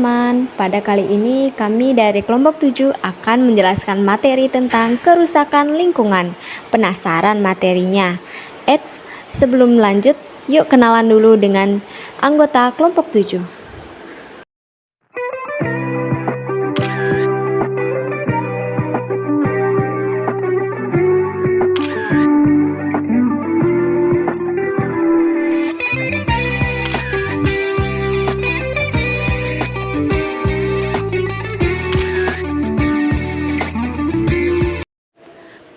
teman-teman, pada kali ini kami dari kelompok 7 akan menjelaskan materi tentang kerusakan lingkungan. Penasaran materinya? Eits, sebelum lanjut, yuk kenalan dulu dengan anggota kelompok 7.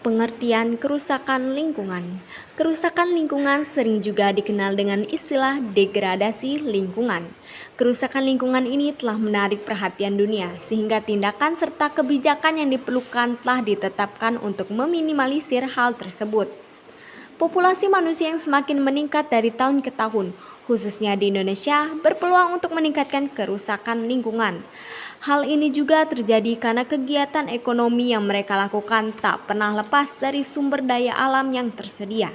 Pengertian kerusakan lingkungan. Kerusakan lingkungan sering juga dikenal dengan istilah degradasi lingkungan. Kerusakan lingkungan ini telah menarik perhatian dunia, sehingga tindakan serta kebijakan yang diperlukan telah ditetapkan untuk meminimalisir hal tersebut. Populasi manusia yang semakin meningkat dari tahun ke tahun, khususnya di Indonesia, berpeluang untuk meningkatkan kerusakan lingkungan. Hal ini juga terjadi karena kegiatan ekonomi yang mereka lakukan tak pernah lepas dari sumber daya alam yang tersedia.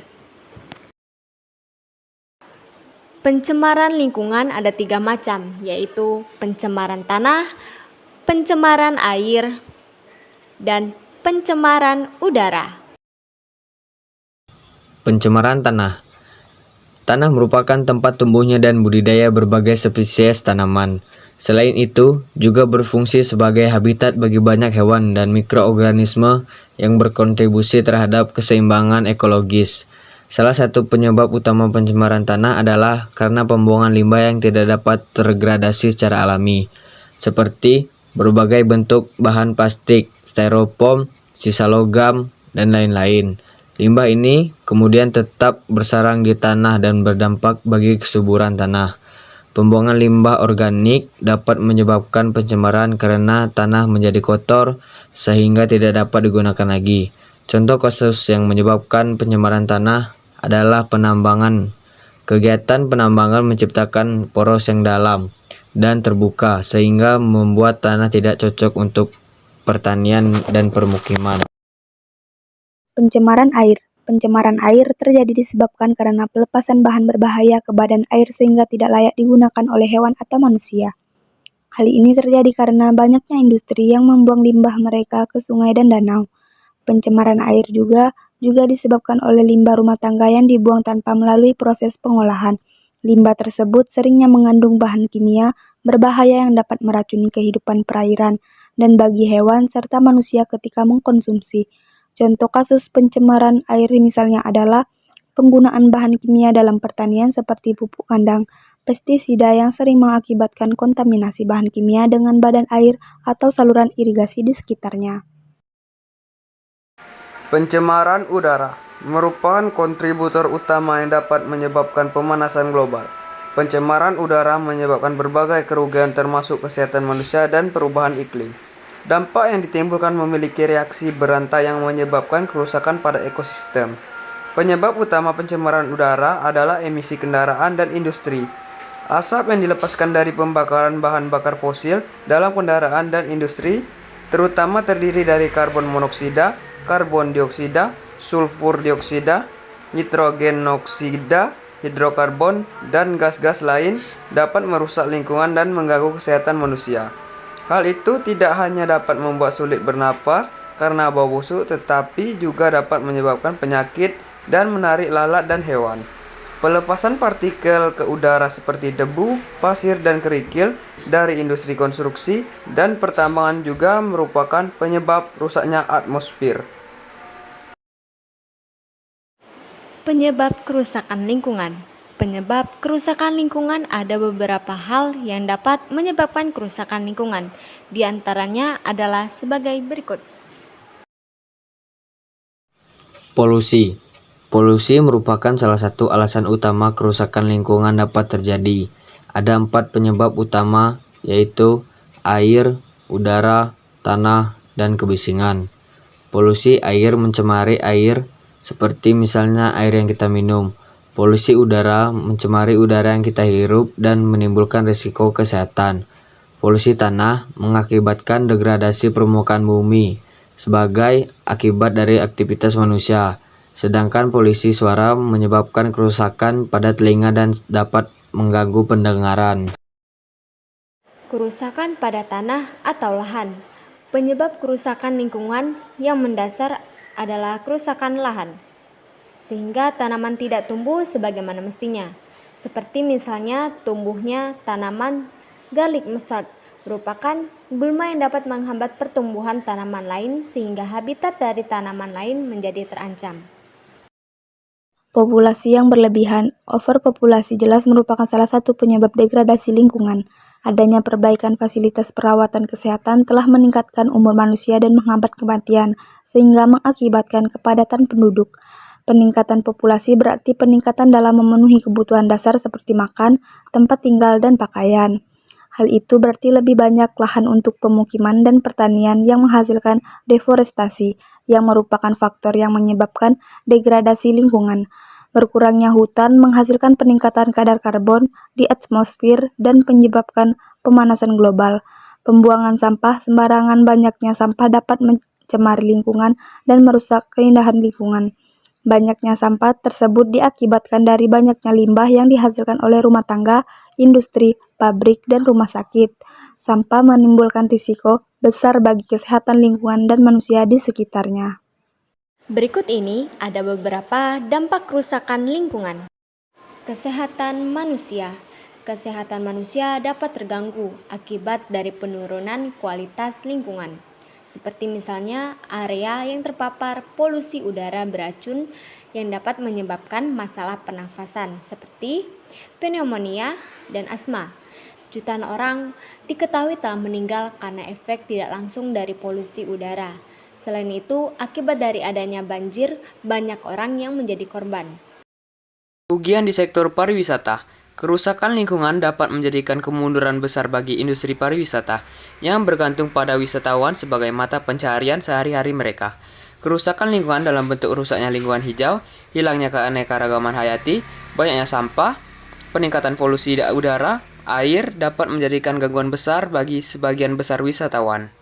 Pencemaran lingkungan ada 3 macam, yaitu pencemaran tanah, pencemaran air, dan pencemaran udara. Pencemaran tanah. Tanah merupakan tempat tumbuhnya dan budidaya berbagai spesies tanaman. Selain itu, juga berfungsi sebagai habitat bagi banyak hewan dan mikroorganisme yang berkontribusi terhadap keseimbangan ekologis. Salah satu penyebab utama pencemaran tanah adalah karena pembuangan limbah yang tidak dapat terdegradasi secara alami, seperti berbagai bentuk bahan plastik, styrofoam, sisa logam, dan lain-lain. Limbah ini kemudian tetap bersarang di tanah dan berdampak bagi kesuburan tanah. Pembuangan limbah organik dapat menyebabkan pencemaran karena tanah menjadi kotor sehingga tidak dapat digunakan lagi. Contoh kasus yang menyebabkan pencemaran tanah adalah penambangan. Kegiatan penambangan menciptakan poros yang dalam dan terbuka sehingga membuat tanah tidak cocok untuk pertanian dan permukiman. Pencemaran air. Pencemaran air terjadi disebabkan karena pelepasan bahan berbahaya ke badan air sehingga tidak layak digunakan oleh hewan atau manusia. Hal ini terjadi karena banyaknya industri yang membuang limbah mereka ke sungai dan danau. Pencemaran air juga disebabkan oleh limbah rumah tangga yang dibuang tanpa melalui proses pengolahan. Limbah tersebut seringnya mengandung bahan kimia berbahaya yang dapat meracuni kehidupan perairan dan bagi hewan serta manusia ketika mengkonsumsi. Contoh kasus pencemaran air misalnya adalah penggunaan bahan kimia dalam pertanian seperti pupuk kandang, pestisida yang sering mengakibatkan kontaminasi bahan kimia dengan badan air atau saluran irigasi di sekitarnya. Pencemaran udara merupakan kontributor utama yang dapat menyebabkan pemanasan global. Pencemaran udara menyebabkan berbagai kerugian termasuk kesehatan manusia dan perubahan iklim. Dampak yang ditimbulkan memiliki reaksi berantai yang menyebabkan kerusakan pada ekosistem. Penyebab utama pencemaran udara adalah emisi kendaraan dan industri. Asap yang dilepaskan dari pembakaran bahan bakar fosil dalam kendaraan dan industri, terutama terdiri dari karbon monoksida, karbon dioksida, sulfur dioksida, nitrogen oksida, hidrokarbon, dan gas-gas lain dapat merusak lingkungan dan mengganggu kesehatan manusia. Hal itu tidak hanya dapat membuat sulit bernafas karena bau busuk, tetapi juga dapat menyebabkan penyakit dan menarik lalat dan hewan. Pelepasan partikel ke udara seperti debu, pasir, dan kerikil dari industri konstruksi dan pertambangan juga merupakan penyebab rusaknya atmosfer. Penyebab kerusakan lingkungan. Penyebab kerusakan lingkungan ada beberapa hal yang dapat menyebabkan kerusakan lingkungan. Di antaranya adalah sebagai berikut. Polusi. Polusi merupakan salah satu alasan utama kerusakan lingkungan dapat terjadi. Ada 4 penyebab utama, yaitu air, udara, tanah, dan kebisingan. Polusi air mencemari air, seperti misalnya air yang kita minum. Polusi udara mencemari udara yang kita hirup dan menimbulkan risiko kesehatan. Polusi tanah mengakibatkan degradasi permukaan bumi sebagai akibat dari aktivitas manusia. Sedangkan polusi suara menyebabkan kerusakan pada telinga dan dapat mengganggu pendengaran. Kerusakan pada tanah atau lahan. Penyebab kerusakan lingkungan yang mendasar adalah kerusakan lahan, sehingga tanaman tidak tumbuh sebagaimana mestinya. Seperti misalnya tumbuhnya tanaman garlic mustard merupakan gulma yang dapat menghambat pertumbuhan tanaman lain sehingga habitat dari tanaman lain menjadi terancam. Populasi yang berlebihan, overpopulasi jelas merupakan salah satu penyebab degradasi lingkungan. Adanya perbaikan fasilitas perawatan kesehatan telah meningkatkan umur manusia dan menghambat kematian, sehingga mengakibatkan kepadatan penduduk. Peningkatan populasi berarti peningkatan dalam memenuhi kebutuhan dasar seperti makan, tempat tinggal, dan pakaian. Hal itu berarti lebih banyak lahan untuk pemukiman dan pertanian yang menghasilkan deforestasi, yang merupakan faktor yang menyebabkan degradasi lingkungan. Berkurangnya hutan menghasilkan peningkatan kadar karbon di atmosfer dan menyebabkan pemanasan global. Pembuangan sampah sembarangan, banyaknya sampah dapat mencemari lingkungan dan merusak keindahan lingkungan. Banyaknya sampah tersebut diakibatkan dari banyaknya limbah yang dihasilkan oleh rumah tangga, industri, pabrik, dan rumah sakit. Sampah menimbulkan risiko besar bagi kesehatan lingkungan dan manusia di sekitarnya. Berikut ini ada beberapa dampak kerusakan lingkungan. Kesehatan manusia. Kesehatan manusia dapat terganggu akibat dari penurunan kualitas lingkungan, seperti misalnya area yang terpapar polusi udara beracun yang dapat menyebabkan masalah pernafasan seperti pneumonia dan asma. Jutaan orang diketahui telah meninggal karena efek tidak langsung dari polusi udara. Selain itu, akibat dari adanya banjir, banyak orang yang menjadi korban. Kerugian di sektor pariwisata. Kerusakan lingkungan dapat menjadikan kemunduran besar bagi industri pariwisata yang bergantung pada wisatawan sebagai mata pencaharian sehari-hari mereka. Kerusakan lingkungan dalam bentuk rusaknya lingkungan hijau, hilangnya keanekaragaman hayati, banyaknya sampah, peningkatan polusi udara, air dapat menjadikan gangguan besar bagi sebagian besar wisatawan.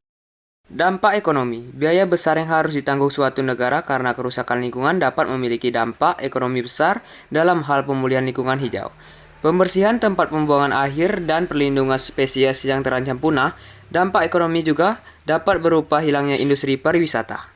Dampak ekonomi. Biaya besar yang harus ditanggung suatu negara karena kerusakan lingkungan dapat memiliki dampak ekonomi besar dalam hal pemulihan lingkungan hijau. Pembersihan tempat pembuangan akhir dan perlindungan spesies yang terancam punah. Dampak ekonomi juga dapat berupa hilangnya industri pariwisata.